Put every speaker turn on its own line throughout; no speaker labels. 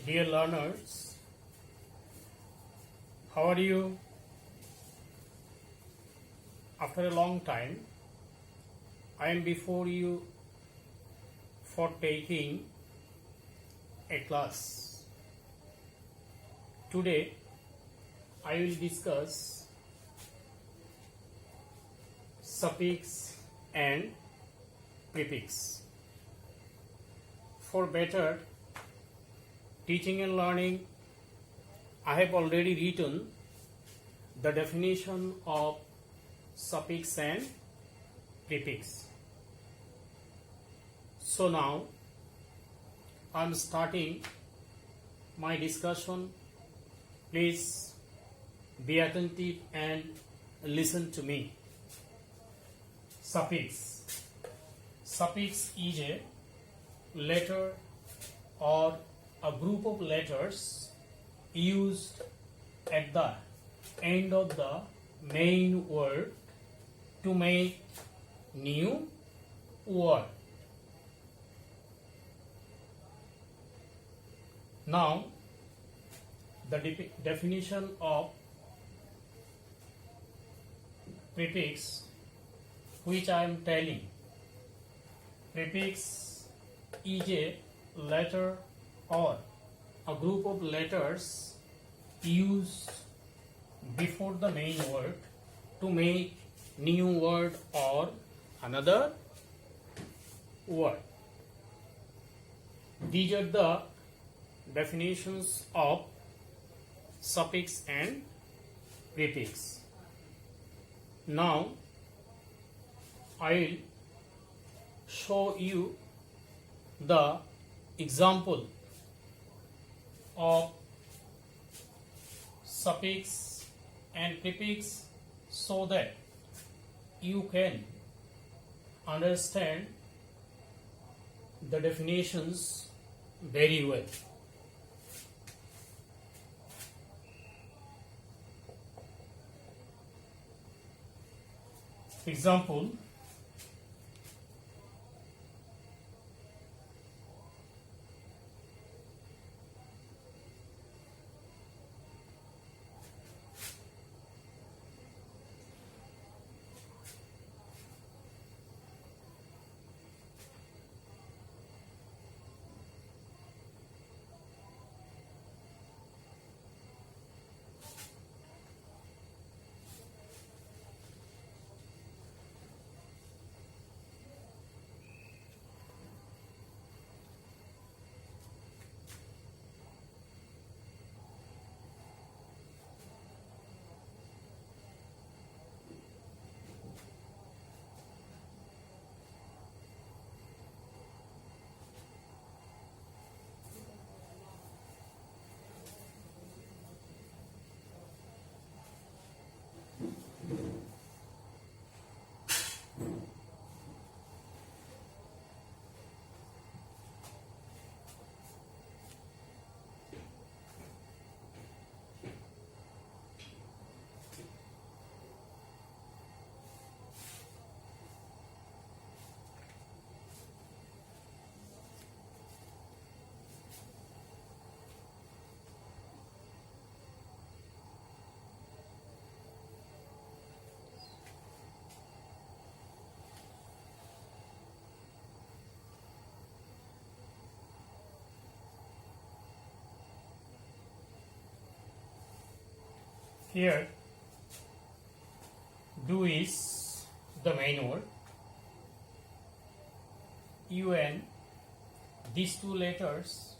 Dear learners, how are you? After a long time, I am before you for taking a class. Today, I will discuss suffix and prefix. For better teaching and learning, I have already written the definition of suffix and prefix. So now I am starting my discussion. Please be attentive and listen to me. Suffix. Suffix is a letter or a group of letters used at the end of the main word to make new word. Now, the definition of prefix which I am telling. Prefix is a letter or a group of letters used before the main word to make new word or another word. These are the definitions of suffix and prefix. Now I will show you the example of suffix and prefix so that you can understand the definitions very well. Example: here do is the main word. UN, these two letters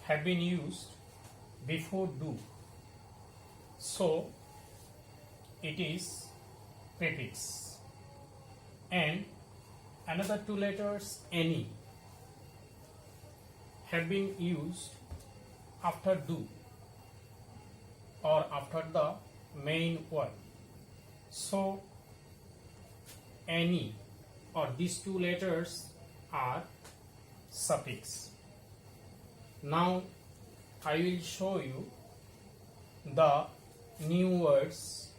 have been used before do, so it is prefix. And another two letters any have been used after do or after the main word, so any or these two letters are suffix. Now I will show you the new words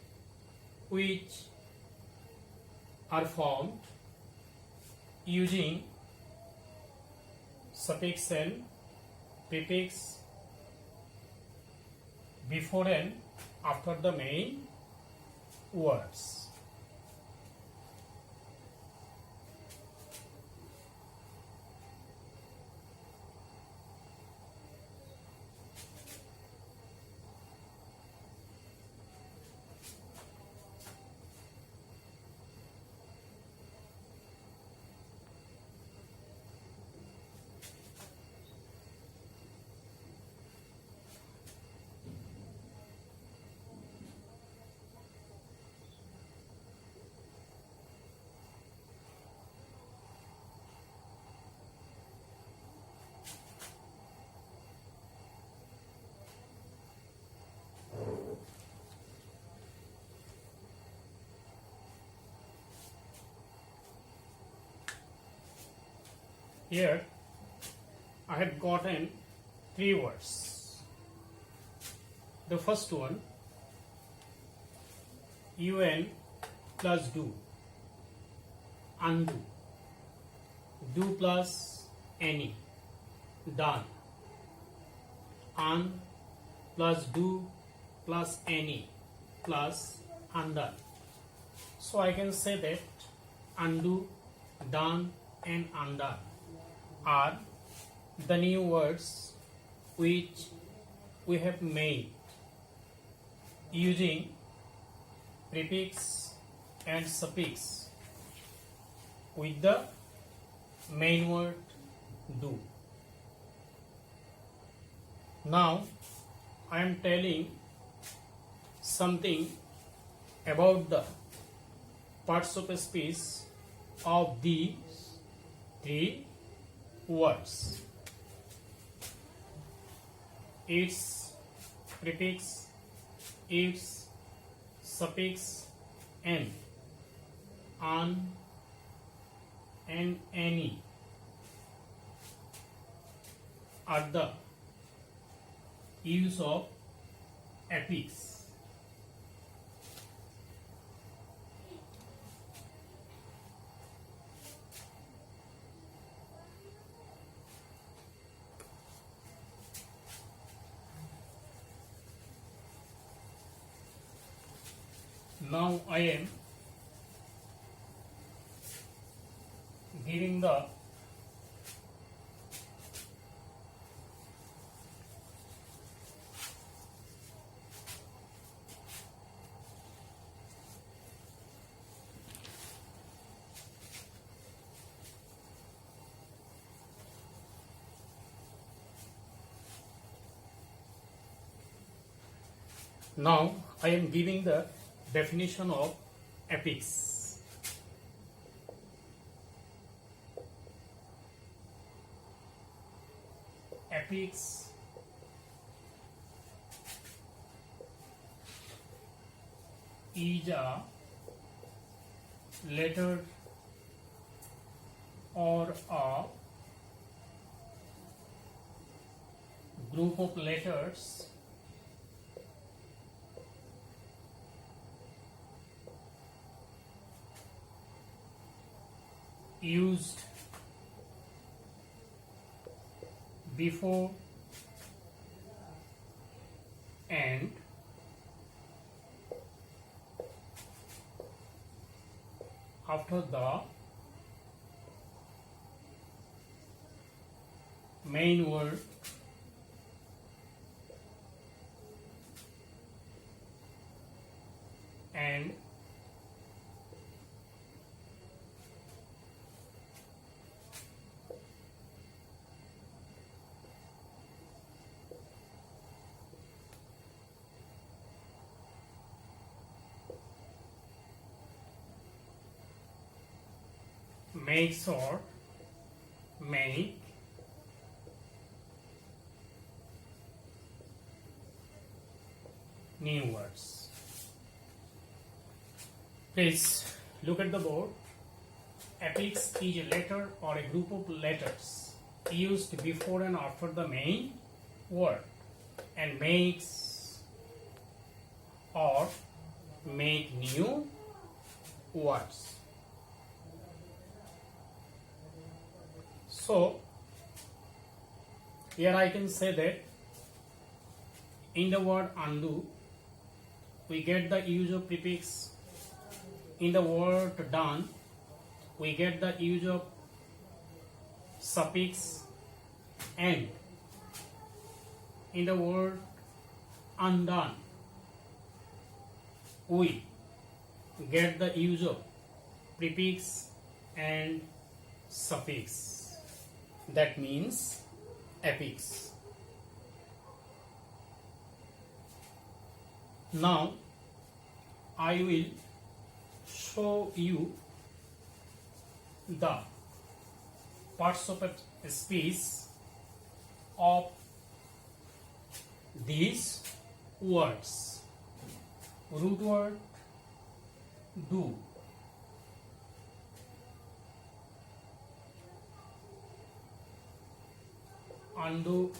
which are formed using suffix and prefix before and after the main words. Here I have gotten 3 words. The first one, un plus do, undo, do plus any, done, un plus do plus any plus undone. So I can say that undo, done and undone are the new words which we have made using prefix and suffix with the main word do. Now I am telling something about the parts of a speech of these 3 words. Its prefix, its suffix n, un and any are the use of affix. Now I am giving the definition of affix. Affix is a letter or a group of letters used before and after the main word and makes or make new words. Please look at the board. Affix is a letter or a group of letters used before and after the main word, and makes or make new words. So Here I can say that in the word undo we get the use of prefix. In the word done we get the use of suffix, and in the word undone we get the use of prefix and suffix, that means affix. Now I will show you the parts of a speech of these words. Root word do, undo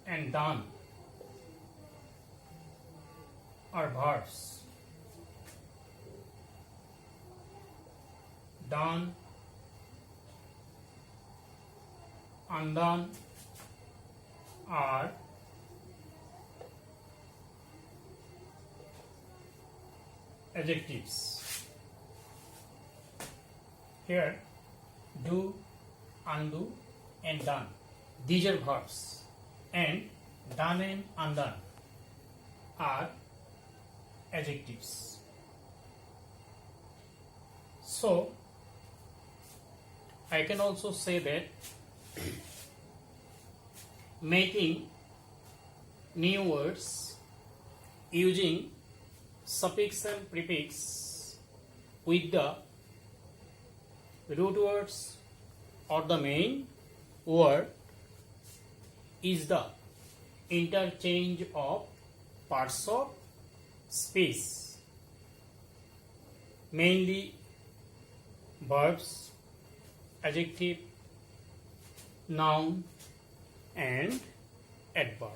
and done are verbs. Done, undone are adjectives. Here do, undo and done, these are verbs, and done and undone are adjectives. So I can also say that making new words using suffix and prefix with the root words or the main word is the interchange of parts of speech, mainly verbs, adjective, noun and adverb.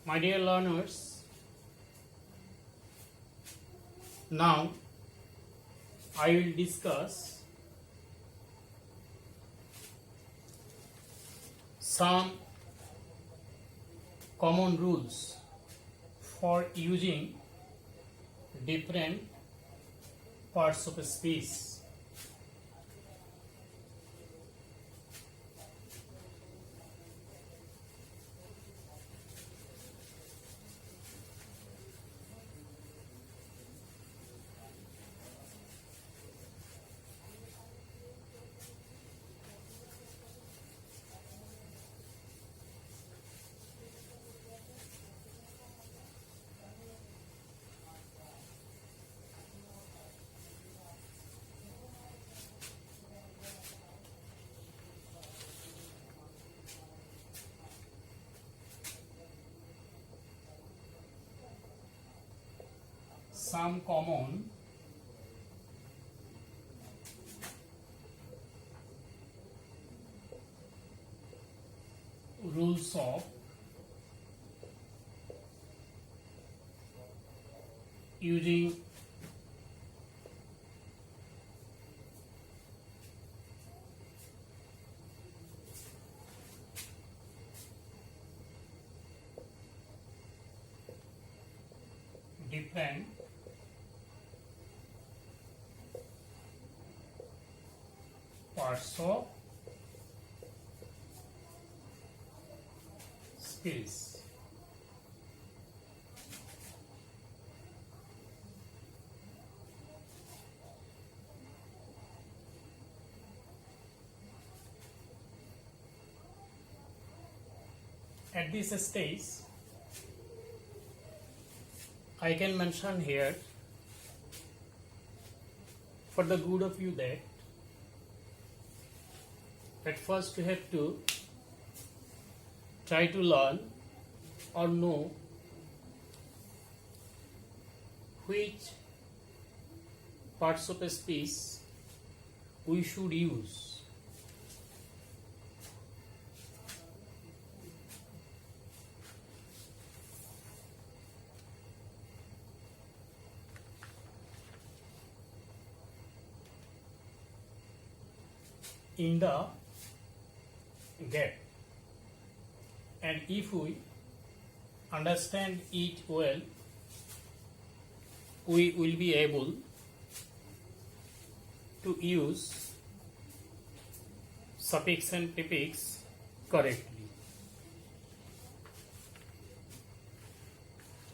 My dear learners, now I will discuss some common rules for using different parts of a speech. Some common rules of using different parts of speech. At this stage, I can mention here for the good of you that at first you have to try to learn or know which parts of a speech we should use. in the gap, and if we understand it well, we will be able to use suffix and prefix correctly.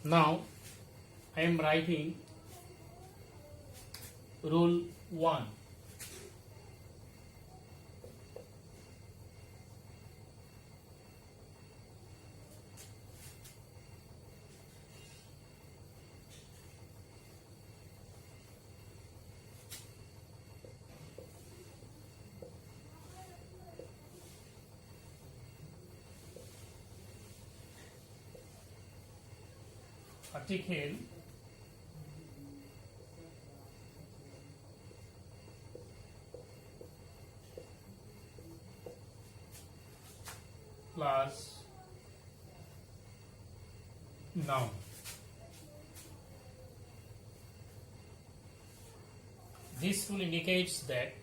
Now I am writing rule 1. Article plus noun. This rule indicates that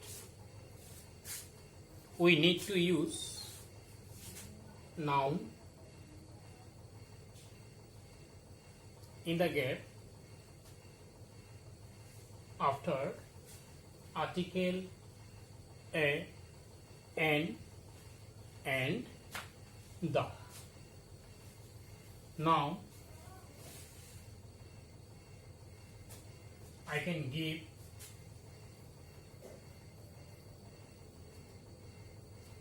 we need to use noun in the gap after article a, an, and the. Now I can give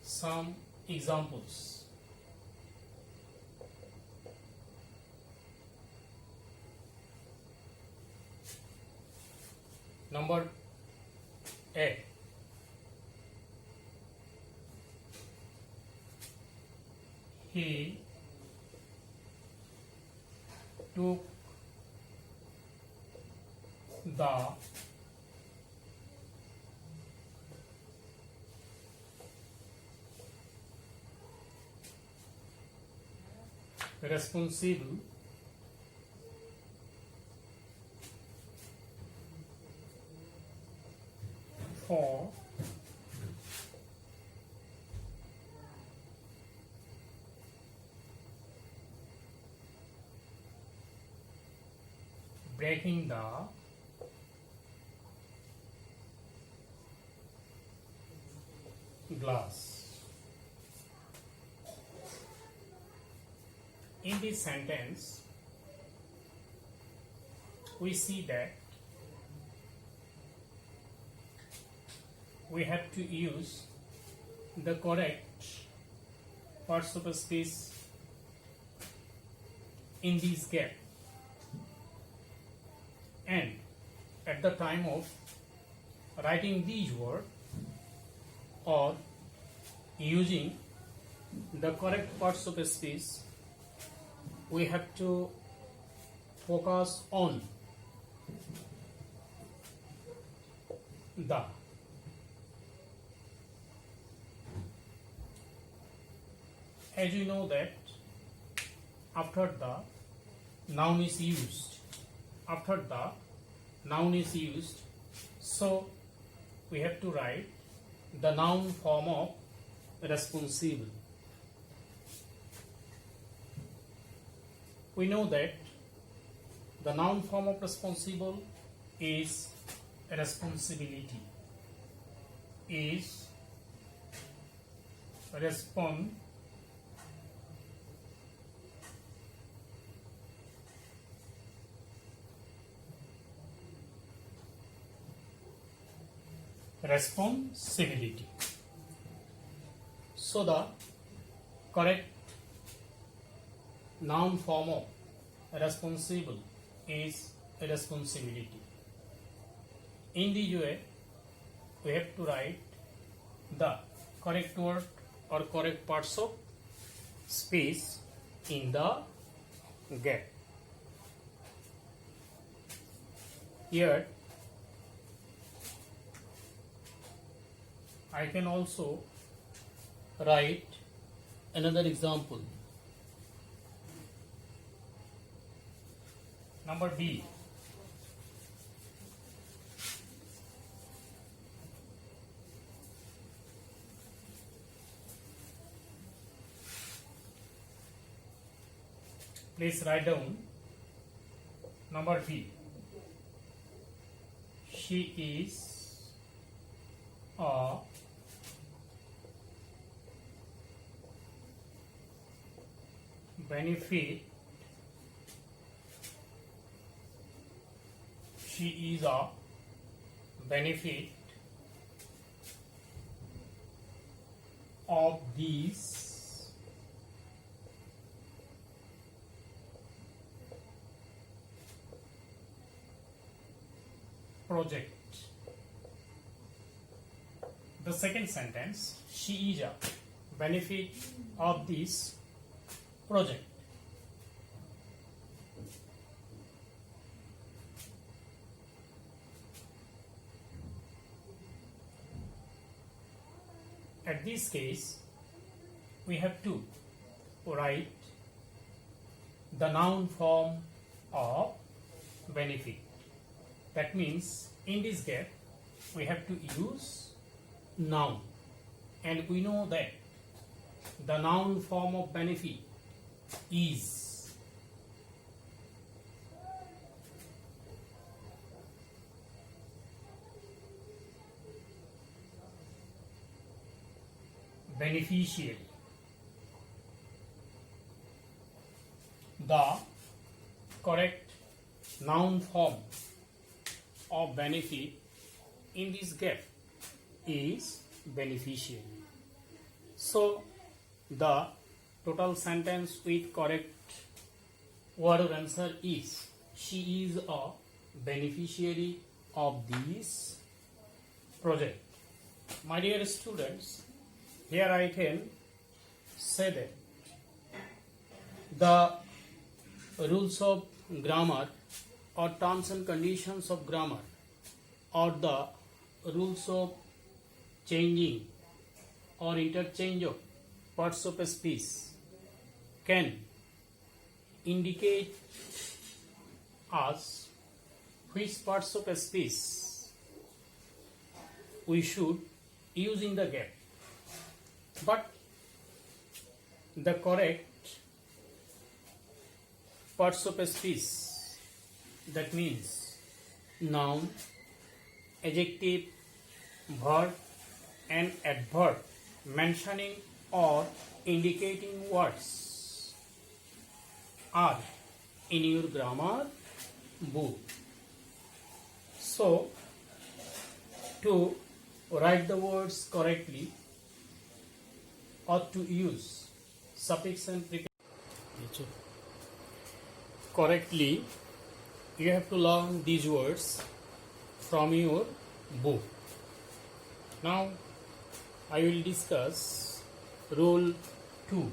some examples. Number A. He took the responsible for breaking the glass. In this sentence, we see that we have to use the correct parts of speech in this gap, and at the time of writing these words or using the correct parts of speech, we have to focus on the. As you know that after the noun is used, so we have to write the noun form of responsible. We know that the noun form of responsible is responsibility, is responsibility. So the correct noun form of responsible is responsibility. In this way, we have to write the correct word or correct parts of speech in the gap. Here I can also write another example. Number B. Please write down number B. She is a benefit. She is a benefit of these project. The second sentence, she is a benefit of this project. At this case, we have to write the noun form of benefit. That means in this gap, we have to use noun. And we know that the noun form of benefit is beneficiary. The correct noun form of benefit in this gap is beneficiary. So the total sentence with correct word or answer is she is a beneficiary of this project. My dear students, here I can say that the rules of grammar or terms and conditions of grammar or the rules of changing or interchange of parts of a speech can indicate us which parts of a speech we should use in the gap. But the correct parts of a speech, that means noun, adjective, verb and adverb mentioning or indicating words are in your grammar book. So to write the words correctly or to use suffix and prefix correctly, you have to learn these words from your book. Now I will discuss rule 2.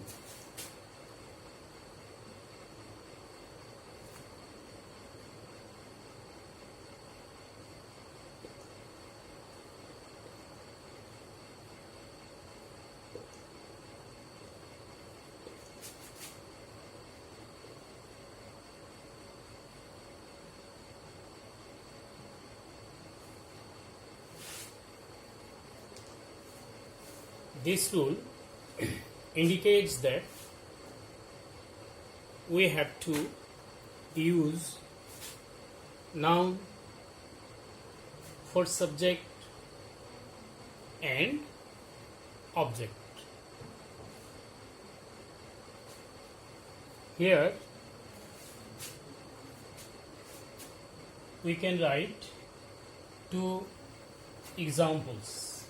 This rule indicates that we have to use noun for subject and object. Here we can write two examples.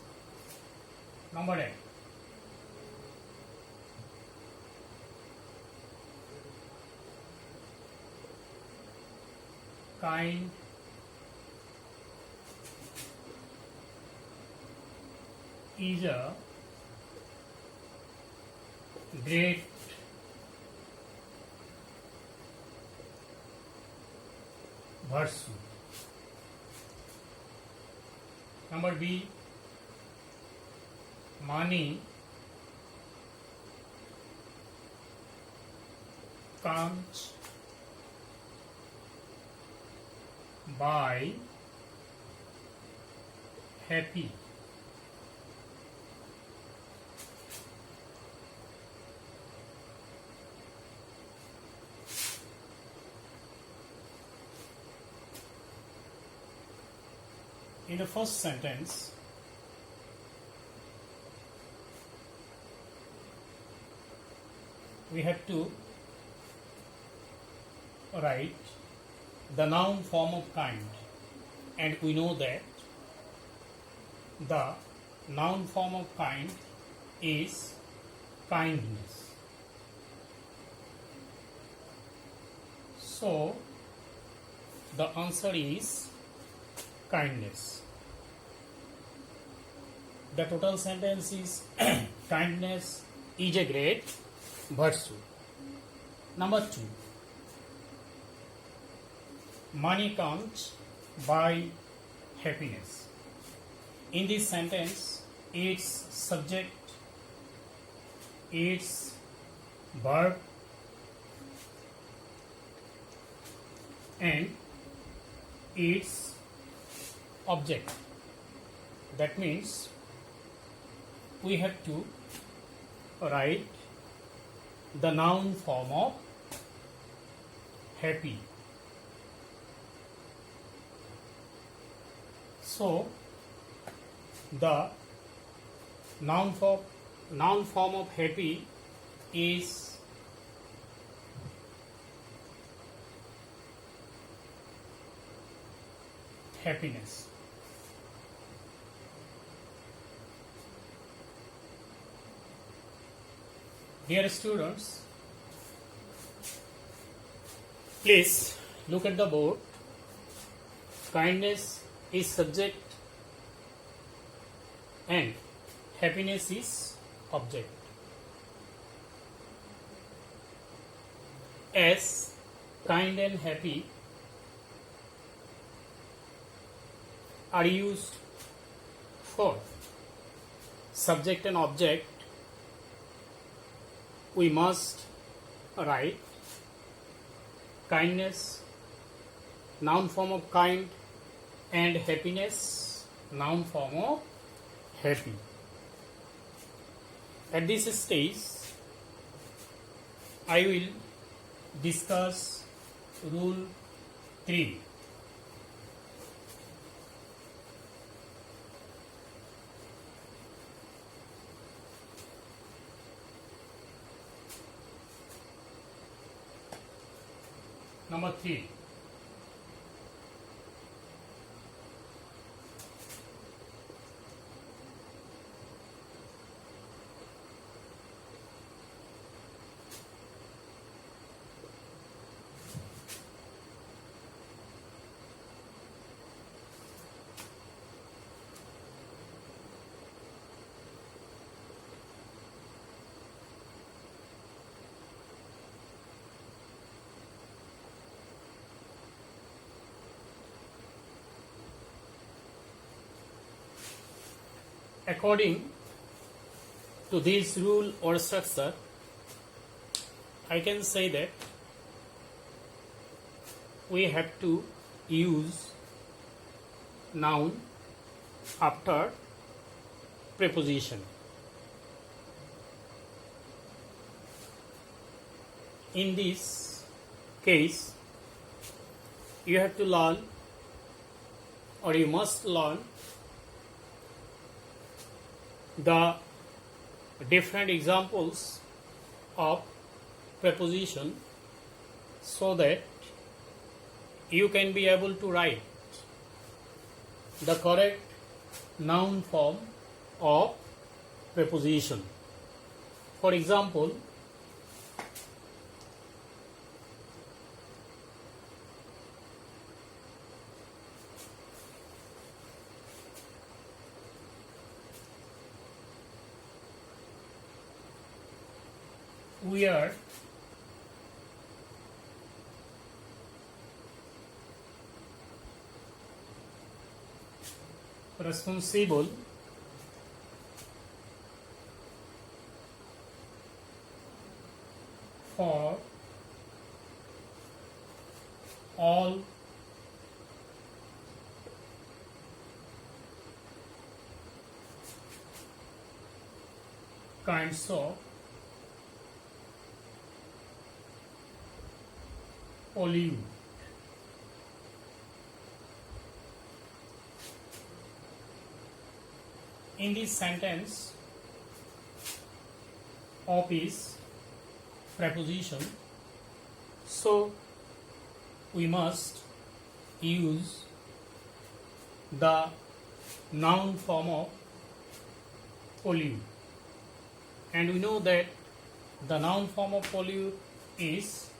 Number A. Kind is a great virtue. Number B. Money can't buy happy. In the first sentence, we have to write the noun form of kind, and we know that the noun form of kind is kindness. So the answer is kindness. The total sentence is kindness is a great virtue. Number 2. Money can't buy happiness. In this sentence, its subject, its verb, and its object. That means we have to write the noun form of happy. So the noun form of happy is happiness. Dear students, please look at the board. Kindness is subject and happiness is object. As kind and happy are used for subject and object, we must write kindness, noun form of kind, and happiness, noun form of happy. At this stage, I will discuss rule 3. Number 3. According to this rule or structure, I can say that we have to use noun after preposition. In this case, you have to learn, or you must learn, the different examples of preposition so that you can be able to write the correct noun form of preposition. For example, we are responsible for all kinds of pollute. In this sentence, of is preposition, so we must use the noun form of pollute, and we know that the noun form of pollute is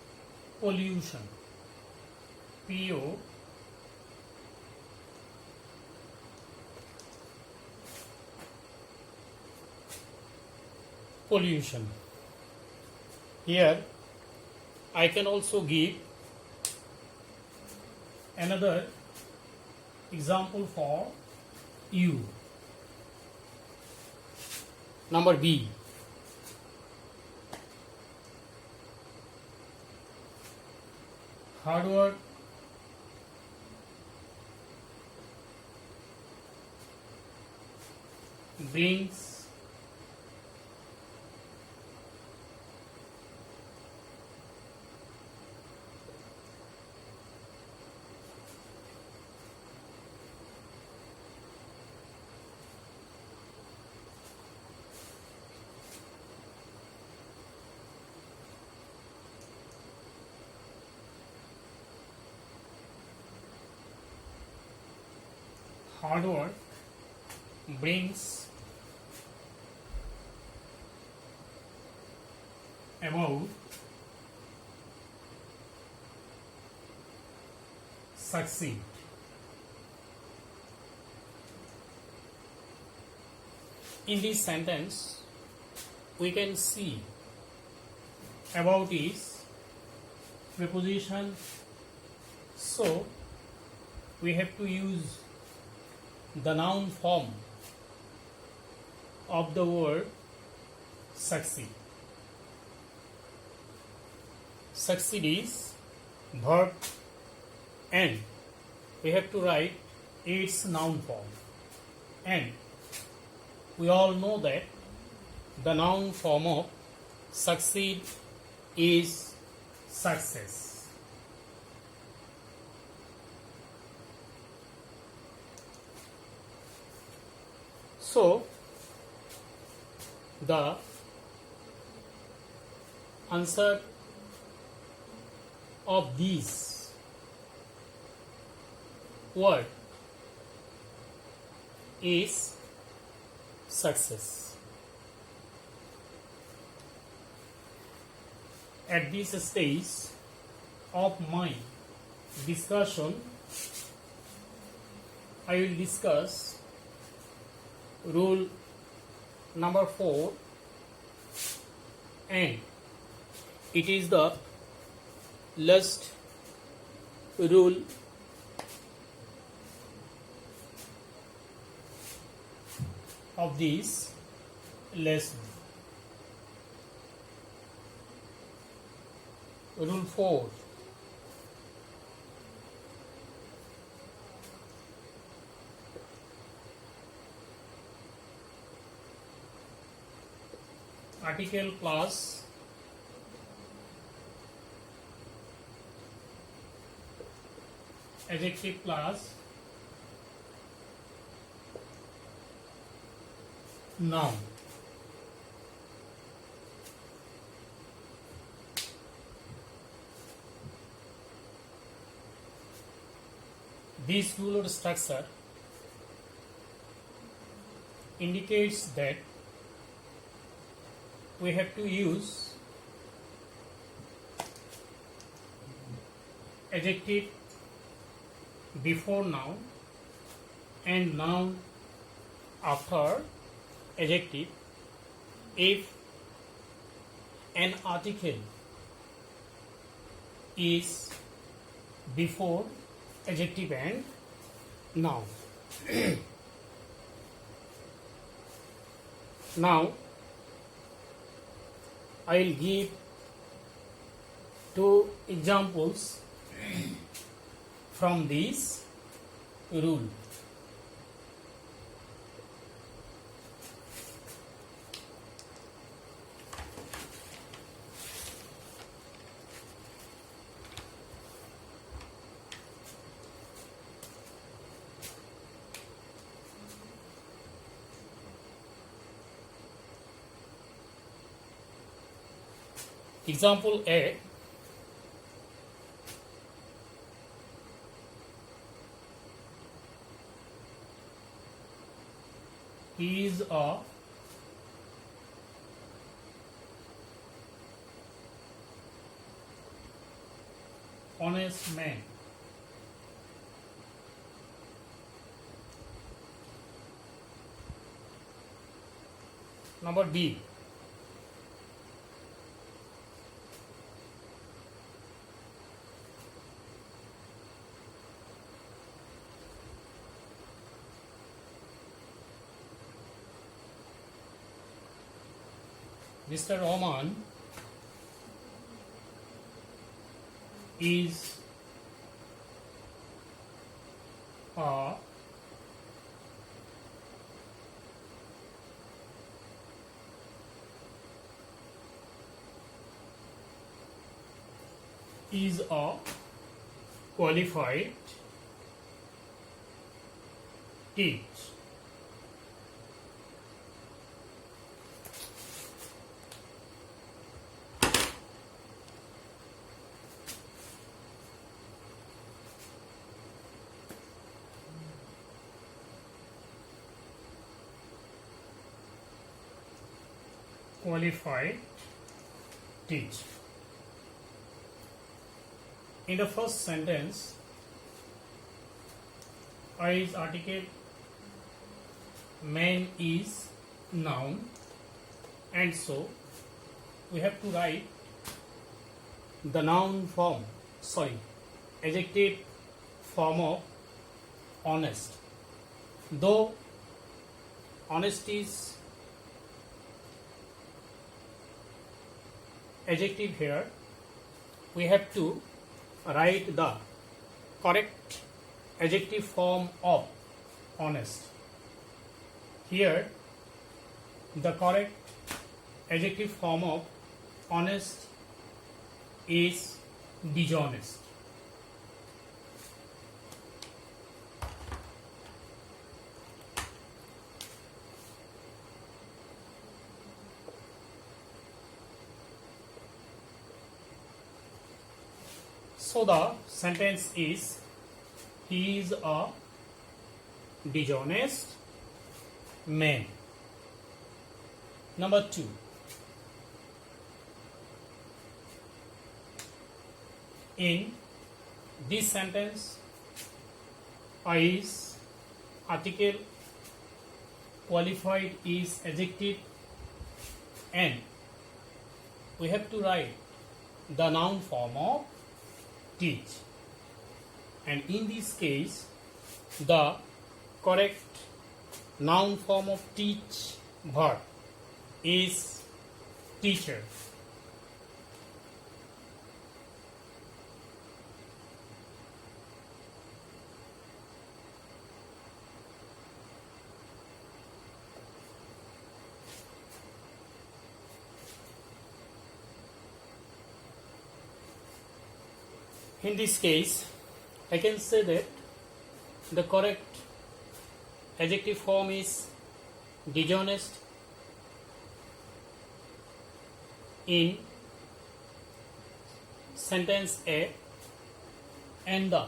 pollution. P-O pollution. Here I can also give another example for you. Number B. Hard work brings hard work brings about succeed. In this sentence, we can see about is preposition, so we have to use the noun form of the word succeed. Succeed is verb and we have to write its noun form, and we all know that the noun form of succeed is success. So the answer of these word is success. At this stage of my discussion, I will discuss rule number 4, and it is the last rule of this lesson. Rule 4. Article plus adjective plus noun. This rule or structure indicates that we have to use adjective before noun and noun after adjective if an article is before adjective and noun. Now I will give two examples from this rule. Example A. He is a honest man. Number B. Mr. Rahman is a qualified teacher. Qualified teacher. In the first sentence, I is article, man is noun, and so we have to write the noun form, adjective form of honest. Though honest is adjective here, we have to write the correct adjective form of honest. Here, the correct adjective form of honest is dishonest. So the sentence is, he is a dishonest man. Number 2. In this sentence, I is article, qualified is adjective, and we have to write the noun form of teach. And in this case, the correct noun form of teach verb is teacher. In this case, I can say that the correct adjective form is dishonest in sentence A, and the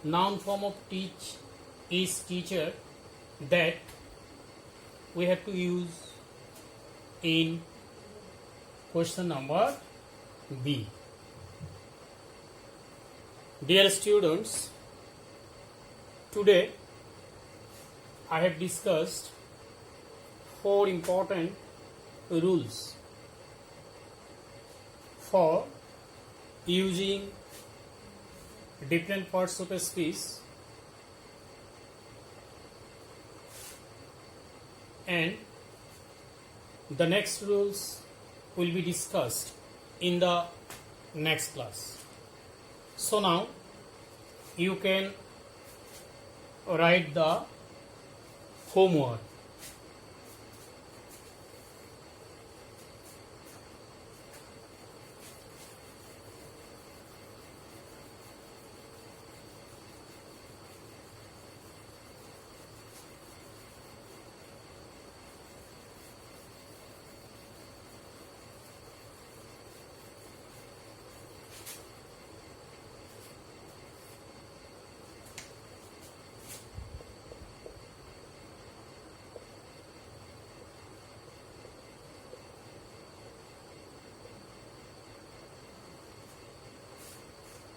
noun form of teach is teacher, that we have to use in question number B. Dear students, today I have discussed 4 important rules for using different parts of a speech, and the next rules will be discussed in the next class. So now you can write the homework.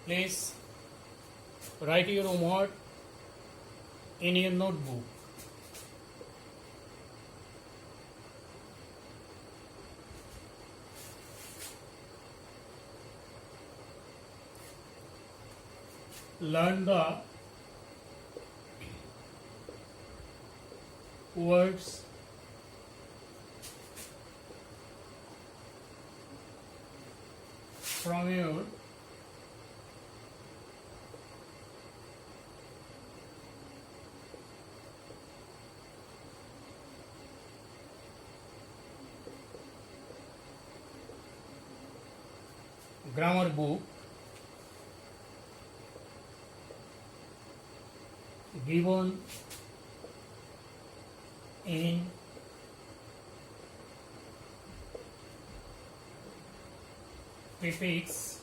Please write your homework in your notebook. Learn the words from your grammar book given in prefix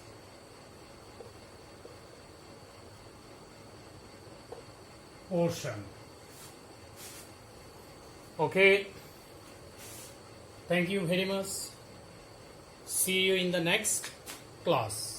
portion. Okay, thank you very much. See you in the next class.